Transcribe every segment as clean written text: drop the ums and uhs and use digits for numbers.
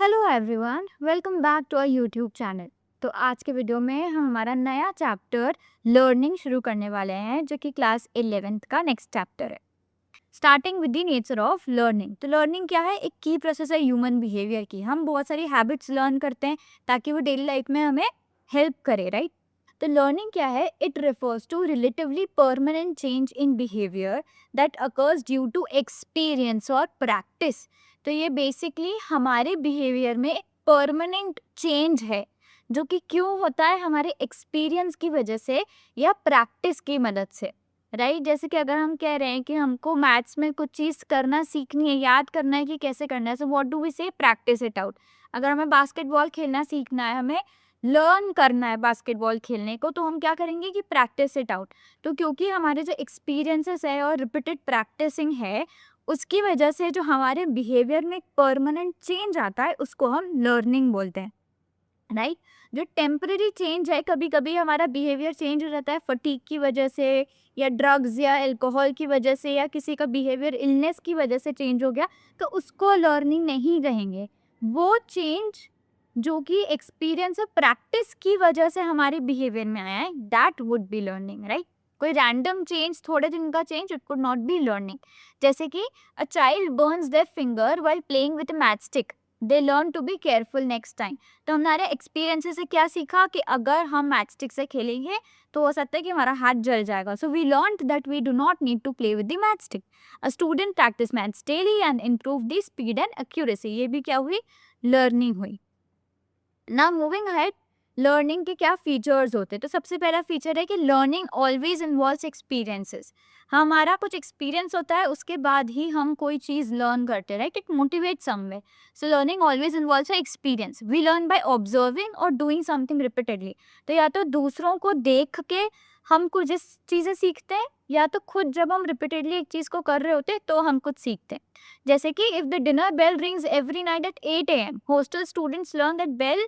Hello everyone, welcome back to our YouTube channel. तो आज के वीडियो में हम हमारा नया चैप्टर लर्निंग शुरू करने वाले हैं, जो कि क्लास 11th का नेक्स्ट चैप्टर है। Starting with the nature of learning. तो लर्निंग क्या है? एक की प्रोसेस है ह्यूमन बिहेवियर की। हम बहुत सारी हैबिट्स लर्न करते हैं ताकि वो डेली लाइफ में हमें हेल्प करे, राइट? तो लर्निंग क्या है? It refers to relatively permanent change in behaviour that occurs due to experience और प्रैक्टिस। तो ये बेसिकली हमारे बिहेवियर में परमानेंट चेंज है, जो कि क्यों होता है? हमारे एक्सपीरियंस की वजह से या प्रैक्टिस की मदद से, राइट? जैसे कि अगर हम कह रहे हैं कि हमको मैथ्स में कुछ चीज़ करना सीखनी है, याद करना है कि कैसे करना है, सो व्हाट डू वी से? Practice it out. अगर हमें बास्केटबॉल खेलना सीखना है, हमें लर्न करना है बास्केटबॉल खेलने को, तो हम क्या करेंगे कि प्रैक्टिस इट आउट। तो क्योंकि हमारे जो एक्सपीरियंसेस है और रिपीटेड प्रैक्टिसिंग है, उसकी वजह से जो हमारे बिहेवियर में परमानेंट चेंज आता है, उसको हम लर्निंग बोलते हैं, राइट? जो टेम्पररी चेंज है, कभी कभी हमारा बिहेवियर चेंज हो जाता है फटीग की वजह से, या ड्रग्स या अल्कोहल की वजह से, या किसी का बिहेवियर इलनेस की वजह से चेंज हो गया, तो उसको लर्निंग नहीं कहेंगे। वो चेंज जो कि एक्सपीरियंस और प्रैक्टिस की वजह से हमारे बिहेवियर में आया है, that would be learning, right? कोई रैंडम चेंज, थोड़े दिन का change, it could not be learning. जैसे कि a child burns their finger while playing with a match stick, they learn to be careful next time. तो हमारे experience से क्या सीखा कि अगर हम मैच स्टिक से खेलेंगे तो हो सकता है कि हमारा हाथ जल जाएगा। So we learned that we do not need to play with the match stick. A student practice maths daily and improve the speed and accuracy. ये भी क्या हुई? लर्निंग हुई। ना मूविंग अहेड, लर्निंग के क्या फीचर्स होते हैं? तो सबसे पहला फीचर है कि लर्निंग ऑलवेज इन्वॉल्व्स एक्सपीरियंसेस। हमारा कुछ एक्सपीरियंस होता है, उसके बाद ही हम कोई चीज़ लर्न करते हैं, right? It motivate someway. So learning always involves experience. We learn by observing और डूइंग समथिंग रिपीटेडली। तो या तो दूसरों को देख के हम कुछ जिस चीज़ें सीखते हैं, या तो खुद जब हम रिपीटेडली एक चीज़ को कर रहे होते हैं तो हम कुछ सीखते हैं। जैसे कि if the dinner bell rings every night at 8 AM, hostel students learn that bell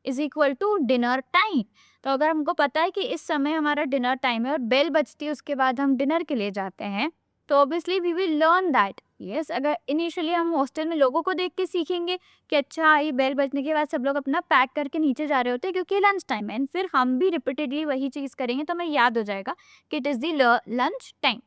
is equal to dinner time. तो अगर हमको पता है कि इस समय हमारा डिनर टाइम है और बेल बजती है, उसके बाद हम डिनर के लिए जाते हैं, तो obviously we will learn that. Yes, अगर इनिशियली हम हॉस्टल में लोगों को देख के सीखेंगे कि अच्छा ये बेल बजने के बाद सब लोग अपना पैक करके नीचे जा रहे होते हैं क्योंकि लंच टाइम है, एंड फिर हम भी रिपीटेडली वही चीज़ करेंगे तो हमें याद हो जाएगा कि it is the lunch time,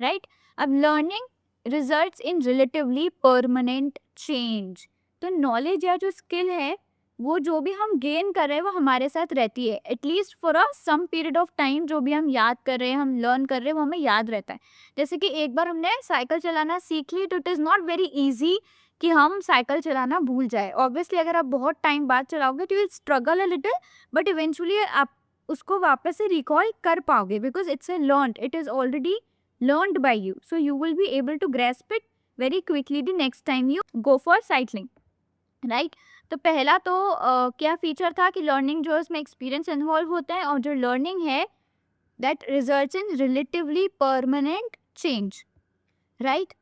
right? अब learning results in relatively permanent change. तो नॉलेज या जो स्किल है, वो जो भी हम गेन कर रहे हैं वो हमारे साथ रहती है, at least for a some period of time. जो भी हम याद कर रहे हैं, हम लर्न कर रहे हैं, वो हमें याद रहता है। जैसे कि एक बार हमने साइकिल चलाना सीख ली, तो it is not very easy कि हम साइकिल चलाना भूल जाए। ऑब्वियसली अगर आप बहुत टाइम बाद चलाओगे तो you will struggle a little, but eventually आप उसको वापस से रिकॉल कर पाओगे, because it's a learn, it is already learned by you, so you will be able to grasp it very quickly the next time you go for cycling, right? तो पहला तो क्या फीचर था कि लर्निंग जो है उसमें एक्सपीरियंस इन्वॉल्व होता है, और जो लर्निंग है that results in relatively permanent change, right?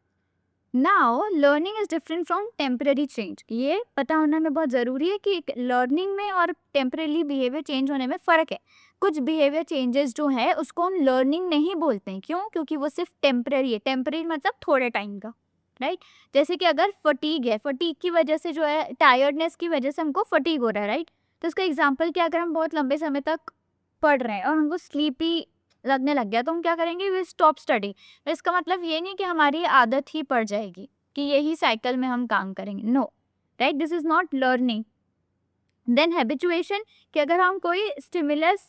Now learning is different from temporary change. ये पता होना में बहुत ज़रूरी है कि लर्निंग में और टेम्पररी बिहेवियर चेंज होने में फ़र्क है। कुछ बिहेवियर चेंजेस जो है उसको हम लर्निंग नहीं बोलते हैं। क्यों? क्योंकि वो सिर्फ टेम्पररी है। टेम्पररी मतलब थोड़े टाइम का, राइट? जैसे कि अगर फटीग है, फटीग की वजह से जो है, टायर्डनेस की वजह से हमको फटीग हो रहा है, राइट? तो उसका एग्जाम्पल क्या? अगर हम बहुत लंबे समय तक पढ़ रहे हैं और हमको स्लीपी लगने लग गया, तो हम क्या करेंगे? We stop study. तो इसका मतलब ये नहीं कि हमारी आदत ही पड़ जाएगी कि यही साइकिल में हम काम करेंगे, no, right? This is not learning. Then habituation, कि अगर हम कोई स्टिमुलस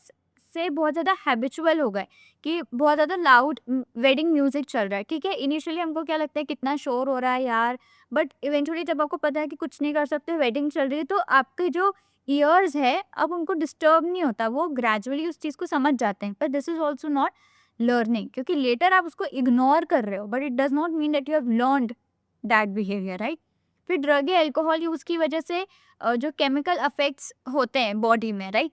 से बहुत ज़्यादा हैबिचुअल हो गए, कि बहुत ज़्यादा लाउड वेडिंग म्यूजिक चल रहा है, ठीक है? इनिशियली हमको क्या लगता है कितना शोर हो रहा है यार, बट इवेंचुअली जब आपको पता है कि कुछ नहीं कर सकते, वेडिंग चल रही है, तो आपके जो ईयर्स है अब उनको डिस्टर्ब नहीं होता, वो ग्रेजुअली उस चीज़ को समझ जाते हैं। पर this is also not learning, क्योंकि लेटर आप उसको इग्नोर कर रहे हो, but it does not mean that you have learned that behaviour, right? फिर ड्रग या अल्कोहल यूज़ की वजह से जो केमिकल अफेक्ट्स होते हैं बॉडी में, राइट?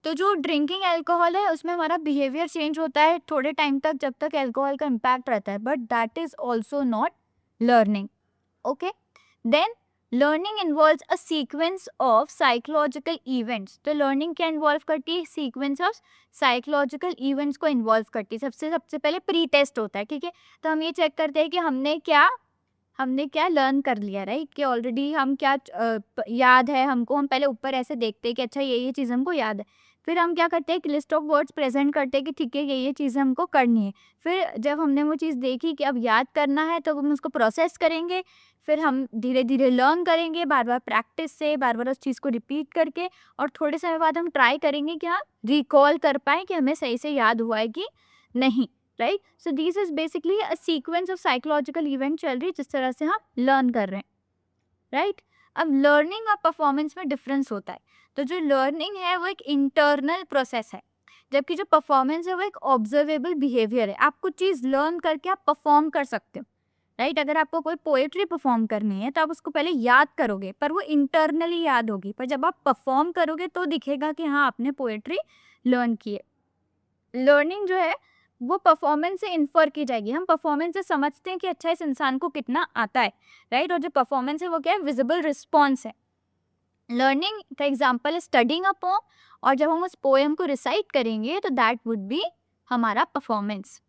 तो जो ड्रिंकिंग अल्कोहल है उसमें हमारा बिहेवियर चेंज होता है थोड़े टाइम तक, जब तक अल्कोहल का इम्पैक्ट रहता है, but that is also not learning, okay? Then learning involves a sequence of psychological events. तो लर्निंग क्या इन्वॉल्व करती है? सीक्वेंस ऑफ साइकोलॉजिकल इवेंट्स को इन्वॉल्व करती है। सबसे सबसे पहले प्री टेस्ट होता है, ठीक है? तो हम ये चेक करते हैं कि हमने क्या हमने क्या लर्न कर लिया, राइट, कि ऑलरेडी हम क्या याद है हमको, हम पहले ऊपर ऐसे देखते हैं कि अच्छा ये चीज़ हमको याद है। फिर हम क्या करते हैं, एक लिस्ट ऑफ वर्ड्स प्रेजेंट करते हैं कि ठीक है ये चीज़ें हमको करनी है। फिर जब हमने वो चीज़ देखी कि अब याद करना है तो हम उसको प्रोसेस करेंगे। फिर हम धीरे धीरे लर्न करेंगे, बार बार प्रैक्टिस से, बार बार उस चीज़ को रिपीट करके, और थोड़े समय बाद हम ट्राई करेंगे कि हाँ रिकॉल कर पाएँ कि हमें सही से याद हुआ है कि नहीं, right. So this is basically a sequence of psychological event चल रही है जिस तरह से हम लर्न कर रहे हैं, राइट। अब लर्निंग और परफॉर्मेंस में डिफरेंस होता है। तो जो लर्निंग है वो एक इंटरनल प्रोसेस है, जबकि जो परफॉर्मेंस है वो एक ऑब्जर्वेबल बिहेवियर है। आप कुछ चीज़ लर्न करके आप परफॉर्म कर सकते हो, राइट। अगर आपको कोई पोएट्री परफॉर्म करनी है तो आप उसको पहले याद करोगे, पर वो इंटरनली याद होगी, पर जब आप परफॉर्म करोगे तो दिखेगा कि हाँ आपने पोएट्री लर्न की है। लर्निंग जो है वो परफॉर्मेंस से इन्फर की जाएगी। हम परफॉर्मेंस से समझते हैं कि अच्छा इस इंसान को कितना आता है, राइट। और जो परफॉर्मेंस है वो क्या है, विजिबल रिस्पॉन्स है। लर्निंग का एग्जाम्पल है स्टडिंग अ पोम, और जब हम उस पोएम को रिसाइट करेंगे तो दैट वुड बी हमारा परफॉर्मेंस।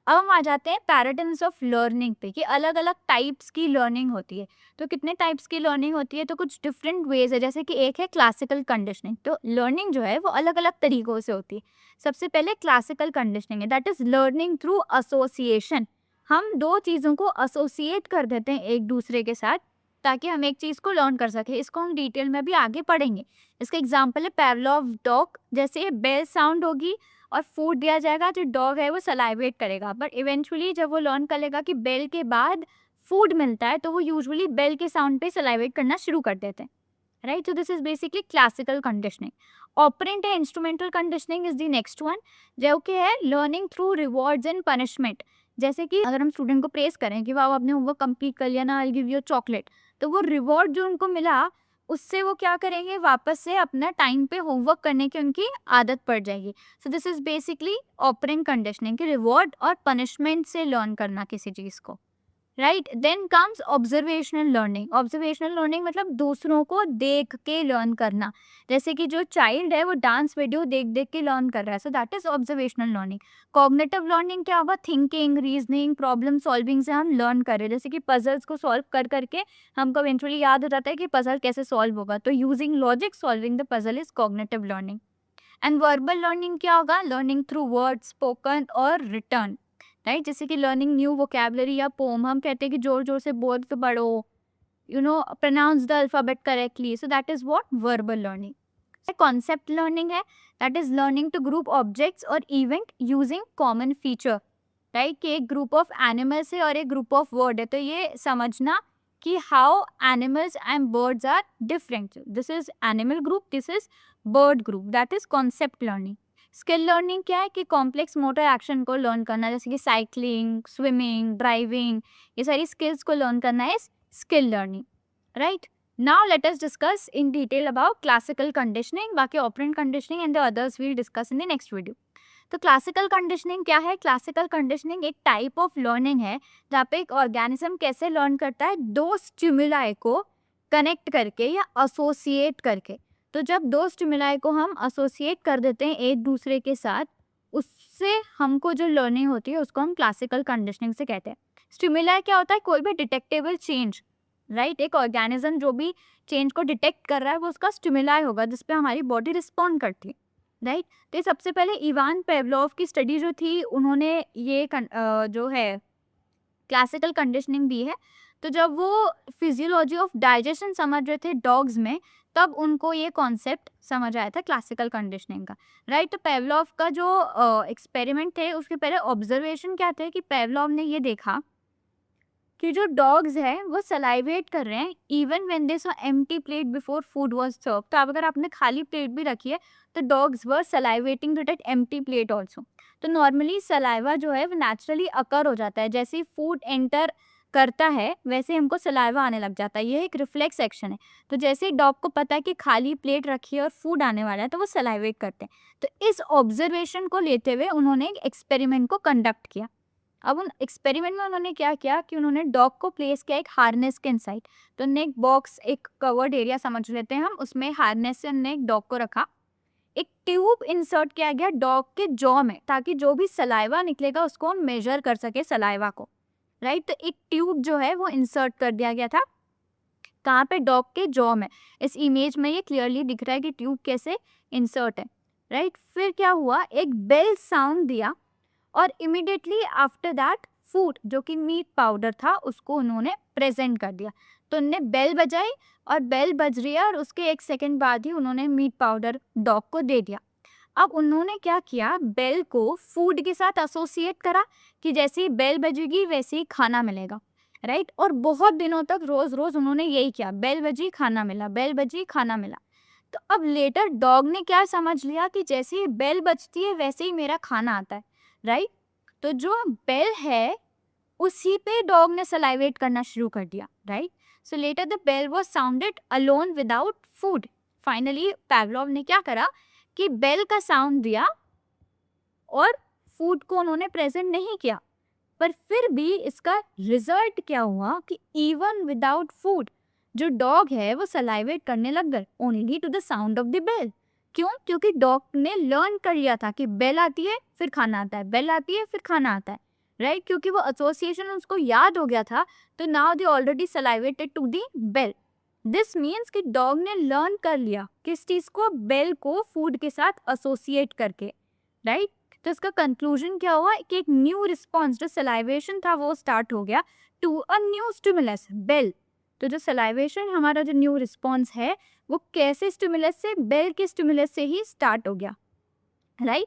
अब हम आ जाते हैं पैराडाइम्स ऑफ लर्निंग पे कि अलग अलग टाइप्स की लर्निंग होती है। तो कितने टाइप्स की लर्निंग होती है, तो कुछ डिफरेंट वेज है। जैसे कि एक है क्लासिकल कंडीशनिंग। तो लर्निंग जो है वो अलग अलग तरीकों से होती है। सबसे पहले क्लासिकल कंडीशनिंग है, that is learning through association. हम दो चीज़ों को एसोसिएट कर देते हैं एक दूसरे के साथ ताकि हम एक चीज़ को लर्न कर सके। इसको हम डिटेल में भी आगे पढ़ेंगे। इसका एग्जाम्पल है पेवलोव डॉग। जैसे बेल साउंड होगी और फूड दिया जाएगा, जो डॉग है वो सलाइवेट करेगा, बट इवेंचुअली जब वो लर्न कर लेगा कि बेल के बाद फूड मिलता है तो वो यूजुअली बेल के साउंड पे सलाइवेट करना शुरू कर देते हैं, right. So this is basically classical conditioning. Operant है instrumental conditioning is the next one, जो कि है learning through rewards and punishment. जैसे कि अगर हम स्टूडेंट को प्रेस करें कि वाह आपने होमवर्क कंप्लीट कर लिया ना, आई गिव यू चॉकलेट, तो वो रिवॉर्ड जो उनको मिला उससे वो क्या करेंगे, वापस से अपना टाइम पे होमवर्क करने की उनकी आदत पड़ जाएगी। So this is basically operant conditioning, कि रिवॉर्ड और पनिशमेंट से लर्न करना किसी चीज़ को, right. Then comes observational learning. Observational learning मतलब दूसरों को देख के लर्न करना। जैसे कि जो चाइल्ड है वो डांस वीडियो देख देख के लर्न कर रहा है, सो that is observational learning. Cognitive learning क्या होगा, थिंकिंग, रीजनिंग, प्रॉब्लम सॉल्विंग से हम लर्न कर रहे हैं। जैसे कि पजल्स को सॉल्व कर करके हमको इवेंचुअली याद हो जाता है कि पजल कैसे सॉल्व होगा, तो using logic solving the puzzle is cognitive learning. And verbal learning क्या होगा, लर्निंग थ्रू वर्ड स्पोकन और रिटर्न, राइट। जैसे कि लर्निंग न्यू वोकेबलरी या पोम, हम कहते हैं कि जोर जोर से बोल के पढ़ो, pronounce the alphabet correctly, so that is what verbal learning. Concept learning है, that is learning to group objects और event using common feature, right. कि एक ग्रुप ऑफ एनिमल्स है और एक ग्रुप ऑफ वर्ड है, तो ये समझना कि how animals and birds are different. This is animal group, this is bird group, that is concept learning. Skill learning क्या है, कि कॉम्प्लेक्स मोटर एक्शन को लर्न करना, जैसे कि साइकिलिंग, स्विमिंग, ड्राइविंग, ये सारी स्किल्स को लर्न करना है skill learning, right. Now let us discuss in detail about classical conditioning. बाकी operant conditioning and the others will discuss in the next video. तो क्लासिकल कंडीशनिंग क्या है, क्लासिकल कंडीशनिंग एक टाइप ऑफ लर्निंग है जहाँ पे एक ऑर्गेनिज्म कैसे लर्न करता है, दो स्टिमुलाई को कनेक्ट करके या एसोसिएट करके। तो जब दो स्टिमुलाई को हम एसोसिएट कर देते हैं एक दूसरे के साथ, उससे हमको जो लर्निंग होती है उसको हम क्लासिकल कंडीशनिंग से कहते हैं। स्टिमुलाई क्या होता है, कोई भी डिटेक्टेबल चेंज, राइट। एक ऑर्गेनिज्म जो भी चेंज को डिटेक्ट कर रहा है वो उसका स्टिमुलाई होगा जिसपे हमारी बॉडी रिस्पॉन्ड करती है, राइट। तो ये सबसे पहले इवान पेवलोव की स्टडी जो थी, उन्होंने ये जो है क्लासिकल कंडीशनिंग दी है। तो जब वो फिजियोलॉजी ऑफ डाइजेशन समझ रहे थे डॉग्स में, तब उनको ये कॉन्सेप्ट समझ आया था क्लासिकल कंडीशनिंग का, राइट। तो पेवलोव का जो एक्सपेरिमेंट थे उसके पहले ऑब्जर्वेशन क्या थे, कि पेवलोव ने ये देखा कि जो डॉग्स हैं वो सलाइवेट कर रहे हैं even when they saw empty plate before food was serve. तो अब अगर आपने खाली प्लेट भी रखी है तो dogs were salivating to that empty plate also. तो नॉर्मली सलाइवा जो है वो नेचुरली अकर हो जाता है, जैसे ही फूड एंटर करता है वैसे हमको सलाइवा आने लग जाता है, ये एक रिफ्लेक्स एक्शन है। तो जैसे ही डॉग को पता है कि खाली प्लेट रखी है और फूड आने वाला है तो वो सलाइवेट करते हैं। तो इस ऑब्जर्वेशन को लेते हुए उन्होंने एक एक्सपेरिमेंट को कंडक्ट किया। अब उन एक्सपेरिमेंट में उन्होंने क्या किया कि उन्होंने डॉग को प्लेस किया एक हार्नेस के इनसाइड। तो उन्होंने एक बॉक्स, एक कवर्ड एरिया समझ लेते हैं हम, उसमें हार्नेस से उन्होंने एक डॉग को रखा। एक ट्यूब इंसर्ट किया गया डॉग के जॉ में ताकि जो भी सलाइवा निकलेगा उसको हम मेजर कर सके सलाइवा को, राइट। तो एक ट्यूब जो है वो इंसर्ट कर दिया गया था, कहाँ पे, डॉग के जॉ में। इस इमेज में ये क्लियरली दिख रहा है कि ट्यूब कैसे इंसर्ट है, राइट। फिर क्या हुआ, एक बेल साउंड दिया और इमिडिएटली आफ्टर दैट फूड जो कि मीट पाउडर था उसको उन्होंने प्रेजेंट कर दिया। तो उन्होंने बेल बजाई और बेल बज रही है और उसके 1 सेकेंड बाद ही उन्होंने मीट पाउडर डॉग को दे दिया। अब उन्होंने क्या किया, बेल को फूड के साथ एसोसिएट करा कि जैसे ही बेल बजेगी वैसे ही खाना मिलेगा, राइट। और बहुत दिनों तक रोज रोज उन्होंने यही किया, बेल बजी खाना मिला, बेल बजी खाना मिला। तो अब लेटर डॉग ने क्या समझ लिया कि जैसे ही बेल बजती है वैसे ही मेरा खाना आता है, राइट। तो जो बेल है उसी पे डॉग ने सलाइवेट करना शुरू कर दिया, right. So later the bell was sounded alone without food. Finally Pavlov ने क्या करा कि बेल का साउंड दिया और फूड को उन्होंने प्रेजेंट नहीं किया, पर फिर भी इसका रिजल्ट क्या हुआ कि इवन विदाउट फूड जो डॉग है वो सलाइवेट करने लग गए only to the sound of the bell. क्यों? क्योंकि डॉग ने लर्न कर लिया था कि बेल आती है फिर खाना आता है, बेल आती है फिर खाना आता है, राइट। क्योंकि वो एसोसिएशन उसको याद हो गया था, तो now they already salivated to the bell. This means कि डॉग ने लर्न कर लिया किस चीज को, बेल को फूड के साथ एसोसिएट करके, राइट। तो इसका कंक्लूजन क्या हुआ कि एक न्यू रिस्पॉन्स जो सलाइवेशन था वो स्टार्ट हो गया to a new stimulus, bell. तो जो सलाइवेशन हमारा जो न्यू रिस्पॉन्स है वो कैसे स्टिमुलस से, बेल के स्टिमुलस से ही स्टार्ट हो गया, right.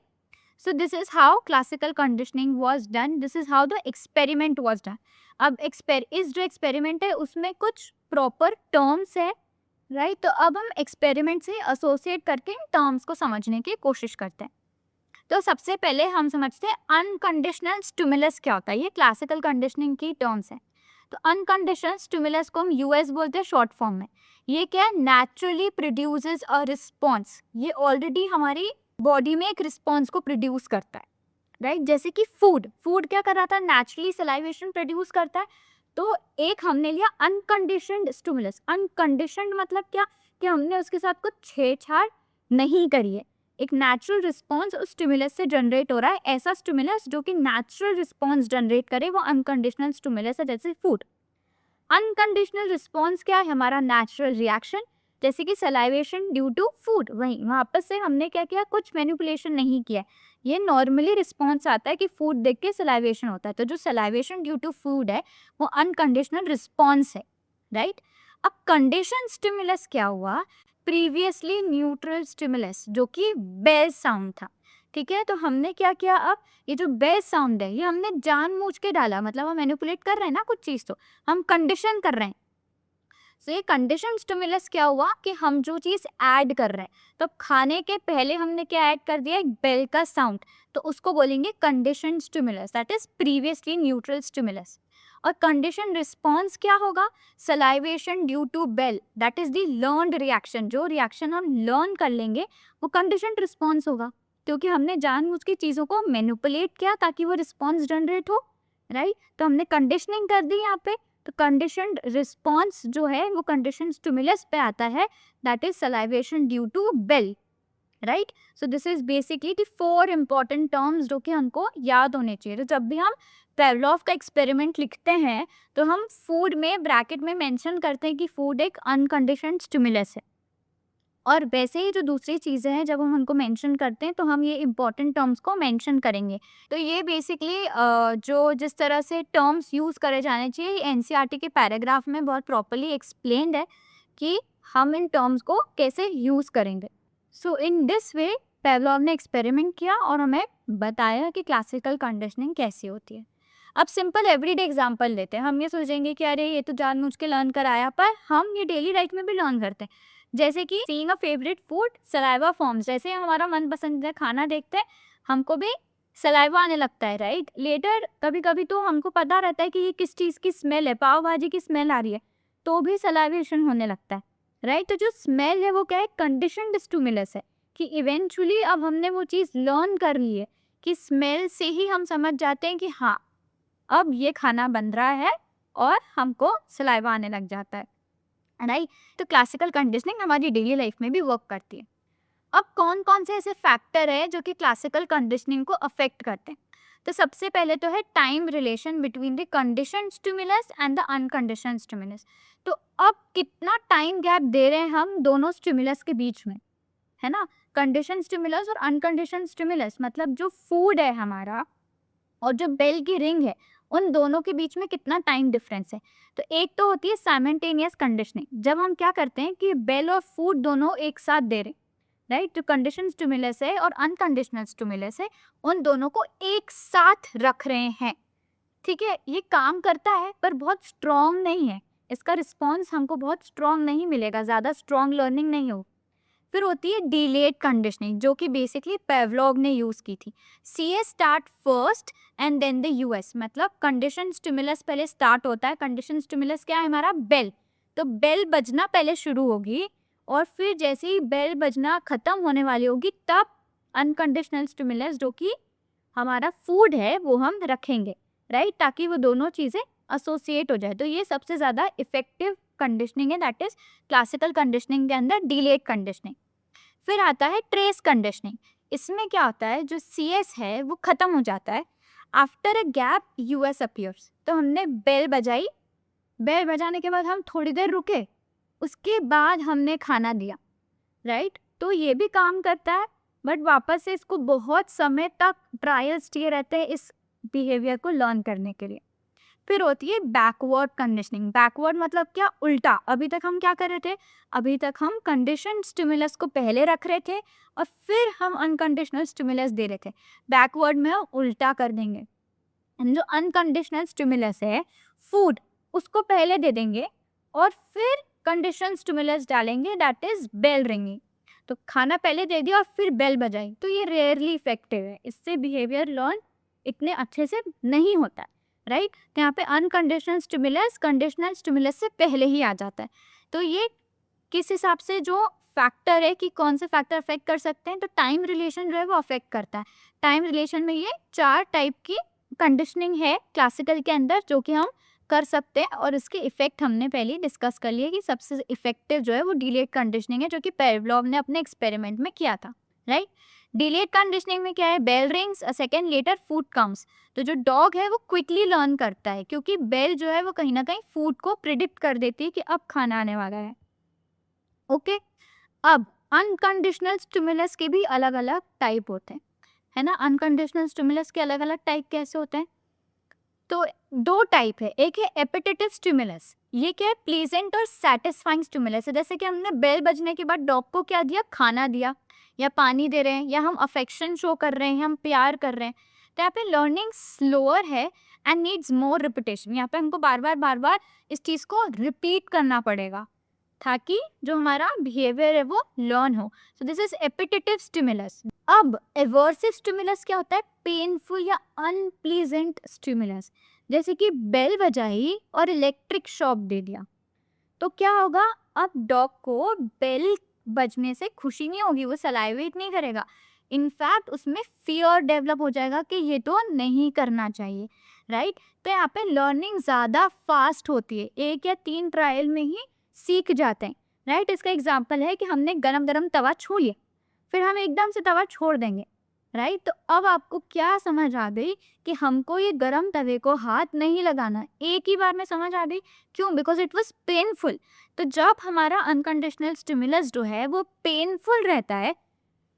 So this is how classical conditioning was done. This is how the experiment was done. अब इस जो एक्सपेरिमेंट है उसमें कुछ प्रॉपर टर्म्स है, राइट। तो अब हम एक्सपेरिमेंट से एसोसिएट करके इन टर्म्स को समझने की कोशिश करते हैं। तो सबसे पहले हम समझते हैं अनकंडीशनल स्टिमुलस क्या होता है। ये क्लासिकल कंडीशनिंग की टर्म्स है। तो अनकंडीशनल स्टिमुलस को हम यूएस बोलते हैं शॉर्ट फॉर्म में। ये क्या है, नेचुरली प्रोड्यूसेस अ रिस्पॉन्स। ये ऑलरेडी हमारी बॉडी में एक रिस्पॉन्स को प्रोड्यूस करता है, राइट। जैसे कि फूड क्या कर रहा था, नेचुरली सलाइवेशन प्रोड्यूस करता है। तो एक हमने लिया अनकंडीशनड स्टिमुलस। अनकंडीशनड मतलब क्या, कि हमने उसके साथ कुछ छेड़छाड़ नहीं करी है, एक नेचुरल रिस्पॉन्स उस स्टिमुलस से जनरेट हो रहा है। ऐसा स्टिमुलस जो कि नेचुरल रिस्पॉन्स जनरेट करे वो अनकंडीशनल स्टिमुलस है, जैसे फूड। अनकंडीशनल रिस्पॉन्स क्या है, हमारा नेचुरल रिएक्शन, जैसे कि सलाइवेशन ड्यू टू फूड। वहीं वापस से हमने क्या किया, कुछ मैनिपुलेशन नहीं किया। ये नॉर्मली रिस्पॉन्स आता है कि फूड देख के सलाइवेशन होता है। तो जो सलाइवेशन ड्यू टू फूड है वो अनकंडीशनल रिस्पॉन्स है, राइट। अब कंडीशन स्टिमुलस क्या हुआ, प्रीवियसली न्यूट्रल स्टिमुलस जो कि बेल साउंड था, ठीक है। तो हमने क्या किया, अब ये जो बेल साउंड है ये हमने जानबूझ के डाला, मतलब हम मैनिपुलेट कर रहे हैं ना कुछ चीज़, तो हम कंडीशन कर रहे हैं। सो ये कंडीशन स्टिमुलस क्या हुआ कि हम जो चीज़ ऐड कर रहे हैं, तो खाने के पहले हमने क्या ऐड कर दिया, एक बेल का साउंड, तो उसको बोलेंगे condition stimulus, that is previously neutral stimulus. और कंडीशन रिस्पॉन्स क्या होगा, salivation due to bell, that is the learned reaction. जो रिएक्शन हम लर्न कर लेंगे वो कंडीशन रिस्पॉन्स होगा, क्योंकि हमने जानबूझ के चीज़ों को मैनिपुलेट किया ताकि वो रिस्पॉन्स जनरेट हो, राइट। तो हमने कंडीशनिंग कर दी यहाँ पे। तो कंडीशनड रिस्पॉन्स जो है वो कंडीशन स्टिमुलस पे आता है, that is salivation due to bell, right. So this is basically the 4 important terms जो कि हमको याद होने चाहिए। तो जब भी हम पेवलोव का एक्सपेरिमेंट लिखते हैं तो हम फूड में ब्रैकेट में मेंशन करते हैं कि फूड एक अनकंडीशनड स्टिमुलस है। और वैसे ही जो दूसरी चीज़ें हैं जब हम उनको मेंशन करते हैं तो हम ये इंपॉर्टेंट टर्म्स को मेंशन करेंगे। तो ये बेसिकली जो जिस तरह से टर्म्स यूज़ करे जाने चाहिए एनसीईआरटी के पैराग्राफ में बहुत प्रॉपर्ली एक्सप्लेन्ड है कि हम इन टर्म्स को कैसे यूज़ करेंगे। सो इन दिस वे पेवलोव ने एक्सपेरिमेंट किया और हमें बताया कि क्लासिकल कंडीशनिंग कैसी होती है। अब सिंपल एवरीडे एग्जांपल लेते हैं। हम ये सोचेंगे कि अरे ये तो जानबूझ के लर्न कराया, पर हम ये डेली लाइफ में भी लर्न करते हैं। जैसे कि seeing a favourite food saliva forms, जैसे हमारा मन पसंदीदा खाना देखते हैं हमको भी सलाइवा आने लगता है, राइट। लेटर कभी कभी तो हमको पता रहता है कि ये किस चीज़ की स्मेल है, पाव भाजी की स्मेल आ रही है, तो भी सलाइवेशन होने लगता है, राइट। तो जो स्मेल है वो क्या है, कंडीशनड स्टिमुलस है कि इवेंचुअली अब हमने वो चीज़ लर्न कर ली है कि स्मेल से ही हम समझ जाते हैं कि हाँ अब ये खाना बन रहा है और हमको सलाइवा आने लग जाता है, राइट। तो क्लासिकल कंडीशनिंग हमारी डेली लाइफ में भी वर्क करती है। अब कौन कौन से ऐसे फैक्टर है जो कि क्लासिकल कंडीशनिंग को अफेक्ट करते हैं। तो सबसे पहले तो है time relation between the condition stimulus and the unconditional stimulus. तो अब कितना टाइम गैप दे रहे हैं हम दोनों स्टिमुलस के बीच में, है ना। कंडीशन स्टिमुलस और अनकंडीशन स्टिमुलस मतलब जो फूड है हमारा और जो बेल की रिंग है, उन दोनों के बीच में कितना टाइम डिफरेंस है। तो एक तो होती है साइमल्टेनियस कंडीशनिंग, जब हम क्या करते हैं कि बेल और फूड दोनों एक साथ दे रहे, राइट। जो कंडीशन स्टिमुलस है और अनकंडीशनल स्टिमुलस है, उन दोनों को एक साथ रख रहे हैं, ठीक है। ये काम करता है पर बहुत स्ट्रॉन्ग नहीं है, इसका रिस्पॉन्स हमको बहुत स्ट्रॉन्ग नहीं मिलेगा, ज़्यादा स्ट्रॉन्ग लर्निंग नहीं हो। फिर होती है डिलेड कंडीशनिंग, जो कि बेसिकली पेवलॉग ने यूज़ की थी। CS start first and then the US, मतलब कंडीशन स्टिमुलस पहले स्टार्ट होता है। कंडीशन स्टिमुलस क्या है हमारा, बेल। तो बेल बजना पहले शुरू होगी और फिर जैसे ही बेल बजना ख़त्म होने वाली होगी तब अनकंडीशनल स्टिमुलस जो कि हमारा फूड है वो हम रखेंगे, राइट, ताकि वो दोनों चीज़ें एसोसिएट हो जाए। तो ये सबसे ज़्यादा इफेक्टिव कंडीशनिंग है, दैट इज क्लासिकल कंडीशनिंग के अंदर डिलेड कंडीशनिंग। फिर आता है ट्रेस कंडीशनिंग। इसमें क्या होता है, जो CS है वो ख़त्म हो जाता है, after a gap US appears. तो हमने बेल बजाई, बेल बजाने के बाद हम थोड़ी देर रुके, उसके बाद हमने खाना दिया, राइट। तो ये भी काम करता है, बट वापस से इसको बहुत समय तक ट्रायल्स चाहिए रहते हैं इस बिहेवियर को लर्न करने के लिए। फिर होती है बैकवर्ड कंडीशनिंग। बैकवर्ड मतलब क्या, उल्टा। अभी तक हम क्या कर रहे थे, अभी तक हम कंडीशन स्टिमुलस को पहले रख रहे थे और फिर हम अनकंडीशनल स्टिमुलस दे रहे थे। बैकवर्ड में हम उल्टा कर देंगे, जो अनकंडीशनल स्टिमुलस है फूड, उसको पहले दे देंगे और फिर कंडीशन स्टिमुलस डालेंगे, दैट इज बेल रिंगिंग। तो खाना पहले दे दिया और फिर बेल बजाई, तो ये रेयरली इफेक्टिव है, इससे बिहेवियर लर्न इतने अच्छे से नहीं होता है, राइट। तो यहाँ पे अनकंडीशनल स्टिमुलस कंडीशनल स्टिमुलस से पहले ही आ जाता है। तो ये किस हिसाब से जो फैक्टर है कि कौन से फैक्टर अफेक्ट कर सकते हैं, तो टाइम रिलेशन जो है वो अफेक्ट करता है। टाइम रिलेशन में ये 4 टाइप की कंडीशनिंग है क्लासिकल के अंदर जो कि हम कर सकते हैं, और इसके इफेक्ट हमने पहले ही डिस्कस कर लिए कि सबसे इफेक्टिव जो है वो डिलेड कंडीशनिंग है, जो कि पेवलॉव ने अपने एक्सपेरिमेंट में किया था, राइट। डिलेड कंडीशनिंग में क्या है, bell rings, a second later food comes. तो जो डॉग है वो क्विकली लर्न करता है, क्योंकि बेल जो है वो कहीं ना कहीं फूड को प्रिडिक्ट कर देती है कि अब खाना आने वाला है, ओके। अब अनकंडीशनल स्टिमुलस के भी अलग अलग टाइप होते हैं, है ना। अनकंडीशनल स्टिमुलस के अलग अलग टाइप कैसे होते हैं, तो 2 टाइप है। एक है एपिटेटिव स्टिमुलस, ये क्या है, प्लीजेंट और सेटिस्फाइंग स्टिमुलस है। जैसे कि हमने बेल बजने के बाद डॉग को क्या दिया, खाना दिया या पानी दे रहे हैं या हम अफेक्शन शो कर रहे हैं, हम प्यार कर रहे हैं। तो यहाँ पे लर्निंग स्लोअर है एंड नीड्स मोर रिपीटेशन। यहाँ पे हमको बार बार इस चीज़ को रिपीट करना पड़ेगा ताकि जो हमारा बिहेवियर है वो लर्न हो। So this is appetitive stimulus. अब एवर्सिव स्टिमुलस क्या होता है, पेनफुल या अनप्लीजेंट स्टिमुलस। जैसे कि बेल बजाई और इलेक्ट्रिक शॉक दे दिया, तो क्या होगा, अब डॉग को बेल बजने से खुशी नहीं होगी, वो सलाइवेट नहीं करेगा, इनफैक्ट उसमें फियर डेवलप हो जाएगा कि ये तो नहीं करना चाहिए, राइट। तो यहाँ पे लर्निंग ज़्यादा फास्ट होती है, 1 या 3 ट्रायल में ही सीख जाते हैं, राइट। इसका एग्जाम्पल है कि हमने गरम गरम तवा छू लिया, फिर हम एकदम से तवा छोड़ देंगे, राइट। तो अब आपको क्या समझ आ गई कि हमको ये गरम तवे को हाथ नहीं लगाना, एक ही बार में समझ आ गई। क्यों, बिकॉज इट वॉज पेनफुल। तो जब हमारा अनकंडीशनल स्टिमुलस जो है वो पेनफुल रहता है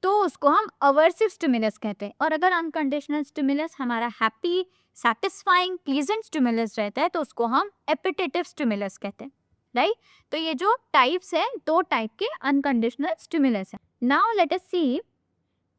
तो उसको हम अवर्सिव स्टिमुलस कहते हैं, और अगर अनकंडीशनल स्टिमुलस हमारा हैप्पी, सैटिस्फाइंग, प्लीजेंट स्टिमुलस रहता है तो उसको हम एपिटेटिव स्टिमुलस कहते हैं, राइट। तो ये जो टाइप्स है, 2 टाइप के अनकंडीशनल स्टिमुलस है। नाउ लेट अस सी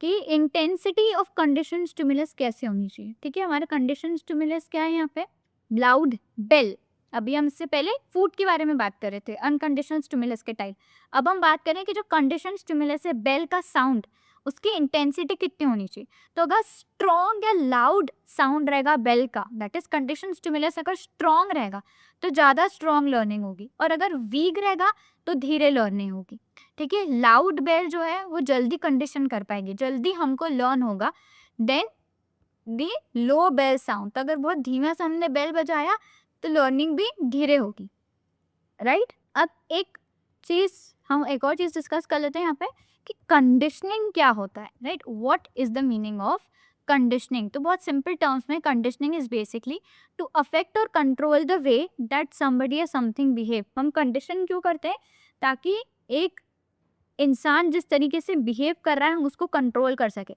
कि इंटेंसिटी ऑफ कंडीशन स्टिमुलस कैसे होनी चाहिए, ठीक है। हमारा कंडीशन स्टिमुलस क्या है यहाँ पे, लाउड बेल। अभी हम इससे पहले फूड के बारे में बात कर रहे थे, अनकंडीशनल स्टिमुलस के टाइप। अब हम बात करें कि जो कंडीशन स्टिमुलस है, बेल का साउंड, उसकी इंटेंसिटी कितनी होनी चाहिए। तो अगर स्ट्रॉन्ग या लाउड साउंड रहेगा बेल का, दैट इज कंडीशन स्टिमुलस, अगर स्ट्रॉन्ग रहेगा तो ज़्यादा स्ट्रॉन्ग लर्निंग होगी, और अगर वीक रहेगा तो धीरे लर्निंग होगी, ठीक है। लाउड बेल जो है वो जल्दी कंडीशन कर पाएगी, जल्दी हमको लर्न होगा। देन दी लो बेल साउंड, तो अगर बहुत धीमा से हमने बेल बजाया तो लर्निंग भी धीरे होगी, राइट। अब हम एक और चीज़ डिस्कस कर लेते हैं यहाँ पे कि कंडीशनिंग क्या होता है, right. What is the meaning of conditioning. तो बहुत सिंपल टर्म्स में conditioning is basically to affect और control the way that somebody या समथिंग बिहेव। हम कंडीशन क्यों करते हैं? ताकि एक इंसान जिस तरीके से बिहेव कर रहा है हम उसको कंट्रोल कर सके।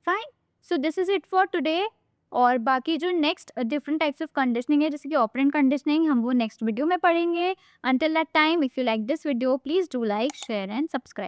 Fine, so this is it for today. और बाकी जो next different types of conditioning है जैसे कि ऑपरेंट कंडीशनिंग, हम वो नेक्स्ट वीडियो में पढ़ेंगे। Until that time, if you like this video please do like, share and subscribe.